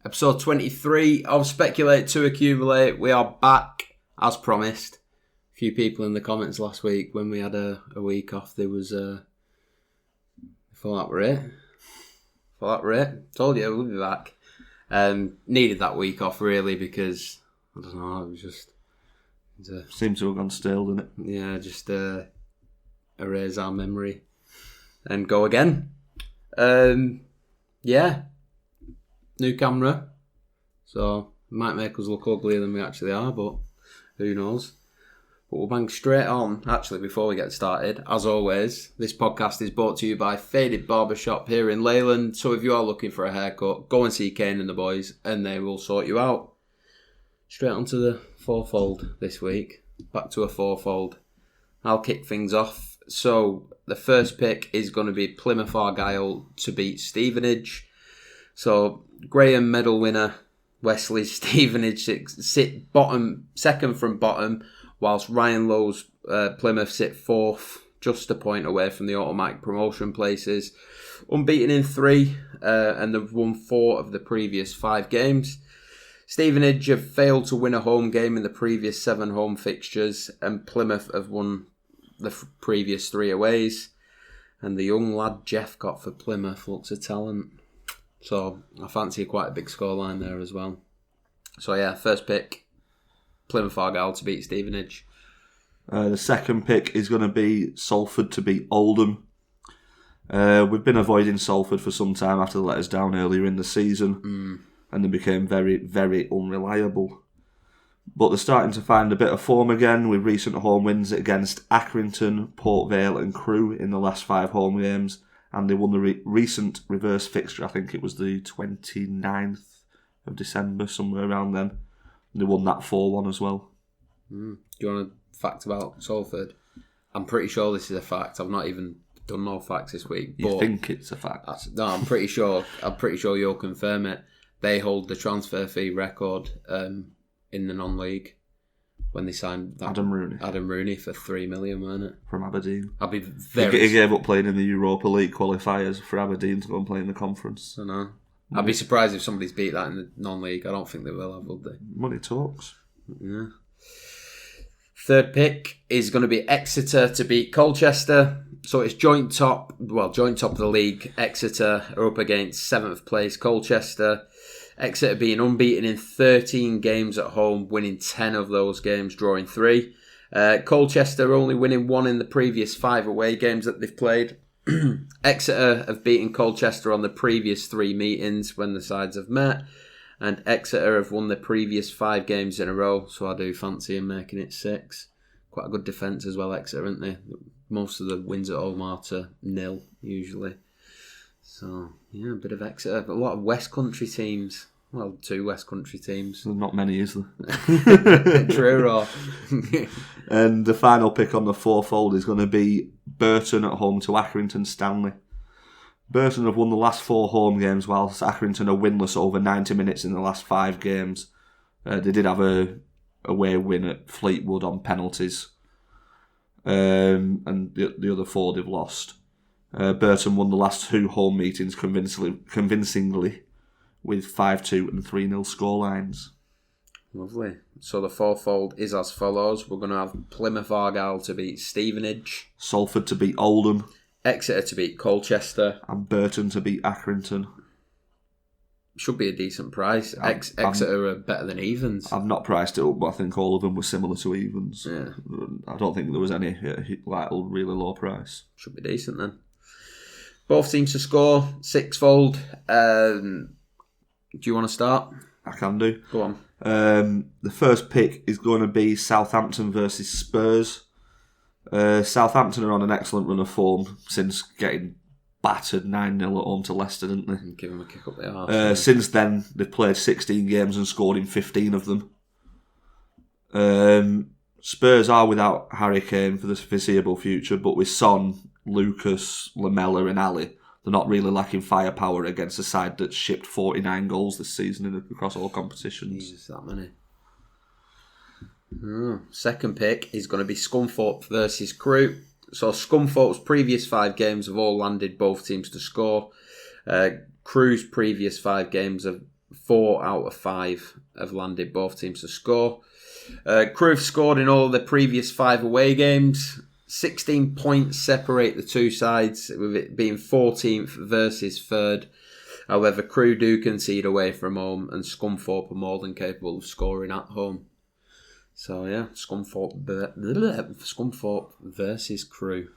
Episode 23 of Speculate to Accumulate. We are back, as promised. A few people in the comments last week when we had a week off, there was thought that were it. Told you we'll be back. Needed that week off really because, I don't know, it was just... Seems to have gone stale, didn't it? Yeah, just erase our memory and go again. Yeah. New camera, so it might make us look uglier than we actually are, but who knows. But we'll bang straight on. Actually, before we get started, as always, this podcast is brought to you by Faded Barbershop here in Leyland. So if you are looking for a haircut, go and see Kane and the boys, and they will sort you out. Straight onto the fourfold this week. Back to a fourfold. I'll kick things off. So the first pick is going to be Plymouth Argyle to beat Stevenage. So Graham medal winner Wesley Stevenage sit second from bottom, whilst Ryan Lowe's Plymouth sit fourth, just a point away from the automatic promotion places. Unbeaten in 3, and they've won 4 of the previous 5 games. Stevenage have failed to win a home game in the previous 7 home fixtures, and Plymouth have won the previous 3 aways. And the young lad Jeff got for Plymouth looks a talent. So I fancy quite a big scoreline there as well. So yeah, first pick, Plymouth Argyle to beat Stevenage. The second pick is going to be Salford to beat Oldham. We've been avoiding Salford for some time after they let us down earlier in the season. And they became very, very unreliable. But they're starting to find a bit of form again with recent home wins against Accrington, Port Vale and Crewe in the last 5 home games. And they won the recent reverse fixture, I think it was the 29th of December, somewhere around then. And they won that 4-1 as well. Do you want a fact about Salford? I'm pretty sure this is a fact. I've not even done no facts this week. You think it's a fact? No, I'm pretty sure you'll confirm it. They hold the transfer fee record in the non-league when they signed Adam Rooney for $3 million, weren't it? From Aberdeen. I'd be very... He gave up playing in the Europa League qualifiers for Aberdeen to go and play in the conference. I know. I'd be surprised if somebody's beat that in the non-league. I don't think they will have, would they? Money talks. Yeah. Third pick is going to be Exeter to beat Colchester. So it's joint top of the league. Exeter are up against 7th place Colchester. Exeter being unbeaten in 13 games at home, winning 10 of those games, drawing 3. Colchester only winning 1 in the previous 5 away games that they've played. Exeter have beaten Colchester on the previous 3 meetings when the sides have met. And Exeter have won the previous 5 games in a row, so I do fancy them making it 6. Quite a good defence as well, Exeter, aren't they? Most of the wins at home are to 0, usually. So, yeah, a bit of Exeter. A lot of West Country teams. Well, 2 West Country teams. Not many, is there? True, or... And the final pick on the fourfold is going to be Burton at home to Accrington Stanley. Burton have won the last 4 home games, whilst Accrington are winless over 90 minutes in the last 5 games. They did have a away win at Fleetwood on penalties. And the other 4 they've lost. Burton won the last 2 home meetings convincingly with 5-2 and 3-0 scorelines. Lovely. So the fourfold is as follows. We're going to have Plymouth Argyle to beat Stevenage. Salford to beat Oldham. Exeter to beat Colchester. And Burton to beat Accrington. Should be a decent price. Exeter are better than evens. I've not priced it up, but I think all of them were similar to evens. Yeah. I don't think there was any really low price. Should be decent then. Both teams to score, 6-fold. Do you want to start? I can do. Go on. The first pick is going to be Southampton versus Spurs. Southampton are on an excellent run of form since getting battered 9-0 at home to Leicester, didn't they? Give them a kick up the arse. Since then, they've played 16 games and scored in 15 of them. Spurs are without Harry Kane for the foreseeable future, but with Son, Lucas, Lamella and Ali, they're not really lacking firepower against a side that's shipped 49 goals this season across all competitions. Jesus, that many. Second pick is going to be Scunthorpe versus Crewe. So Scunthorpe's previous 5 games have all landed both teams to score. Crewe's previous 5 games have 4 out of 5 have landed both teams to score. Crew have scored in all the previous 5 away games. 16 points separate the two sides, with it being 14th versus 3rd. However, Crew do concede away from home, and Scunthorpe are more than capable of scoring at home. So yeah, Scunthorpe versus Crew.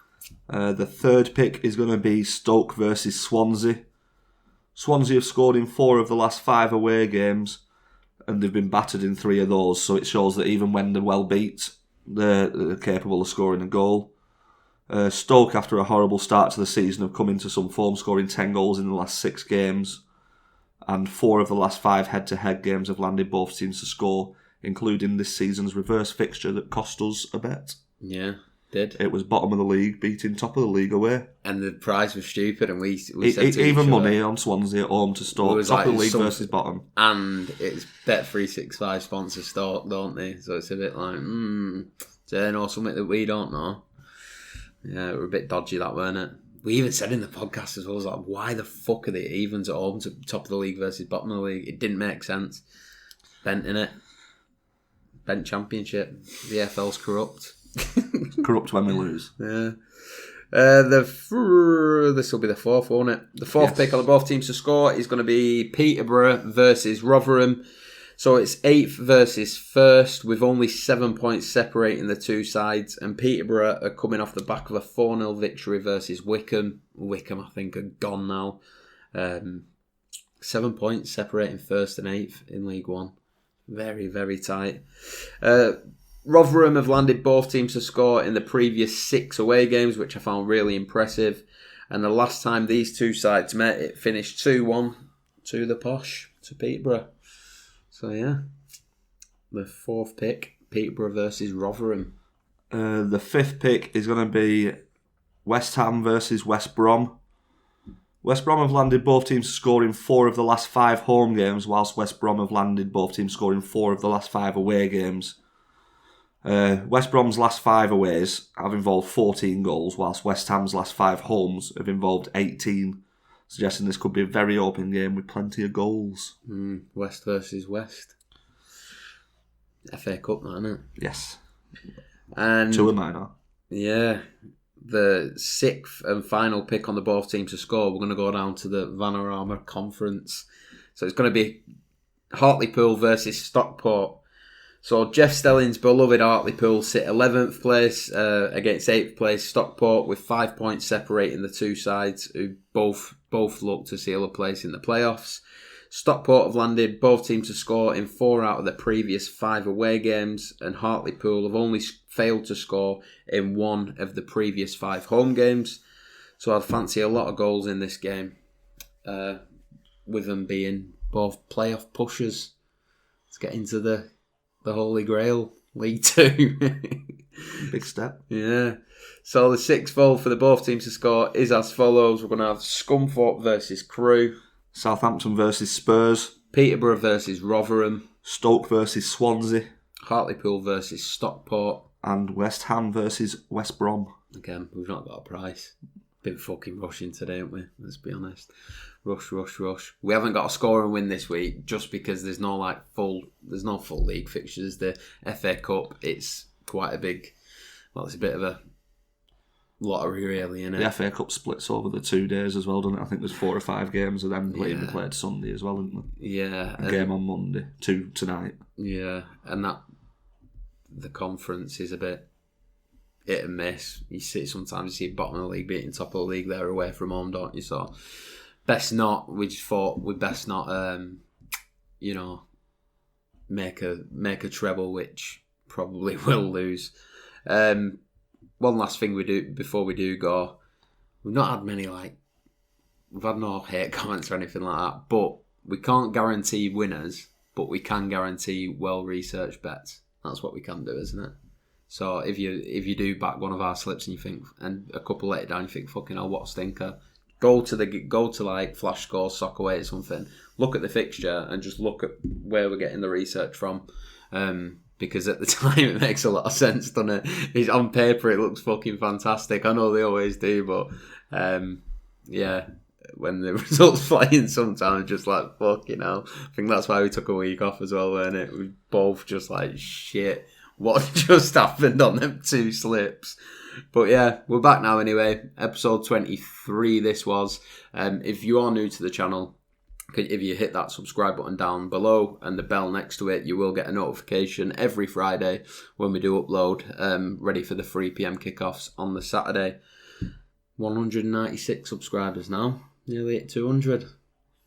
The third pick is going to be Stoke versus Swansea. Swansea have scored in 4 of the last 5 away games, and they've been battered in 3 of those, so it shows that even when they're well beat, they're capable of scoring a goal. Stoke, after a horrible start to the season, have come into some form, scoring 10 goals in the last 6 games, and 4 of the last 5 head-to-head games have landed both teams to score, including this season's reverse fixture that cost us a bet. Yeah, did. It was bottom of the league, beating top of the league away. And the prize was stupid, and we said to even each money other, on Swansea at home to Stoke, top of the league versus bottom. And it's Bet365 sponsor Stoke, don't they? So it's a bit like, do they know something that we don't know? Yeah, we're a bit dodgy, that, weren't it? We even said in the podcast as well, was like, why the fuck are they evens at home to top of the league versus bottom of the league? It didn't make sense. Bent in it. Bent championship. The FL's corrupt. Corrupt when we lose. Yeah. This will be the 4th, won't it? The 4th pick on the both teams to score is going to be Peterborough versus Rotherham. So it's 8th versus 1st, with only 7 points separating the two sides. And Peterborough are coming off the back of a 4-0 victory versus Wickham. Wickham, I think, are gone now. 7 points separating 1st and 8th in League One. Very, very tight. Rotherham have landed both teams to score in the previous 6 away games, which I found really impressive. And the last time these two sides met, it finished 2-1 to the posh, to Peterborough. So yeah, the 4th pick, Peterborough versus Rotherham. The 5th pick is going to be West Ham versus West Brom. West Brom have landed both teams scoring 4 of the last 5 home games, whilst West Brom have landed both teams scoring 4 of the last 5 away games. West Brom's last 5 aways have involved 14 goals, whilst West Ham's last 5 homes have involved 18, suggesting this could be a very open game with plenty of goals. West versus West. FA Cup, man, isn't it? Yes. And 2 of mine are. Yeah. The 6th and final pick on the both teams to score, we're going to go down to the Vanarama Conference. So it's going to be Hartlepool versus Stockport. So Jeff Stelling's beloved Hartlepool sit 11th place against 8th place Stockport, with 5 points separating the two sides, who both look to seal a place in the playoffs. Stockport have landed both teams to score in 4 out of the previous 5 away games, and Hartlepool have only failed to score in 1 of the previous 5 home games. So I'd fancy a lot of goals in this game, with them being both playoff pushers. Let's get into the Holy Grail, League 2. Big step. Yeah. So the 6th goal for the both teams to score is as follows. We're going to have Scunthorpe versus Crew. Southampton versus Spurs. Peterborough versus Rotherham. Stoke versus Swansea. Hartlepool versus Stockport. And West Ham versus West Brom. Again, we've not got a price. Been fucking rushing today, haven't we? Let's be honest. Rush. We haven't got a score and win this week just because there's no full league fixtures. The FA Cup, it's quite a big, it's a bit of a lottery really, isn't it? The FA Cup splits over the 2 days as well, doesn't it? I think there's 4 or 5 games of them playing. They played Sunday as well, isn't there? Yeah. A game on Monday, 2 tonight. Yeah, and the conference is a bit hit and miss. Sometimes you see bottom of the league beating top of the league there away from home, don't you? So best not. We just thought we'd best not, make a treble, which probably will lose. One last thing we do before we do go. We've not had many we've had no hate comments or anything like that, but we can't guarantee winners, but we can guarantee well-researched bets. That's what we can do, isn't it? So if you do back one of our slips and you think, and a couple later down you think, fucking hell, what a stinker, go to Flash Scores, Soccerway or something, look at the fixture and just look at where we're getting the research from, because at the time it makes a lot of sense, doesn't it? It's on paper, it looks fucking fantastic. I know they always do, but yeah, when the results flying sometimes, just like, fucking hell. I think that's why we took a week off as well, weren't it? We both just like, shit, what just happened on them 2 slips? But yeah, we're back now anyway. Episode 23 this was. If you are new to the channel, if you hit that subscribe button down below and the bell next to it, you will get a notification every Friday when we do upload, ready for the 3 p.m. kickoffs on the Saturday. 196 subscribers now, nearly at 200.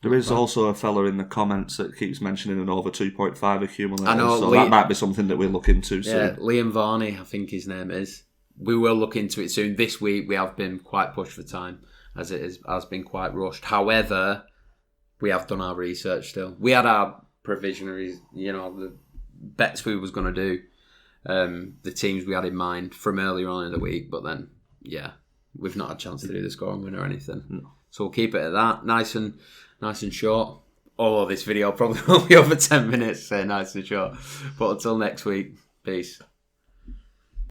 There is also a fella in the comments that keeps mentioning an over 2.5 accumulator. I know, so that might be something that we'll look into soon. Yeah, Liam Varney, I think his name is. We will look into it soon. This week we have been quite pushed for time, as it has been quite rushed. However, we have done our research still. We had our provisionaries, the bets we was going to do, the teams we had in mind from earlier on in the week, but then, yeah, we've not had a chance to do the scoring win or anything. No. So we'll keep it at that. Nice and short. Although this video probably will be over 10 minutes, so nice and short. But until next week, peace.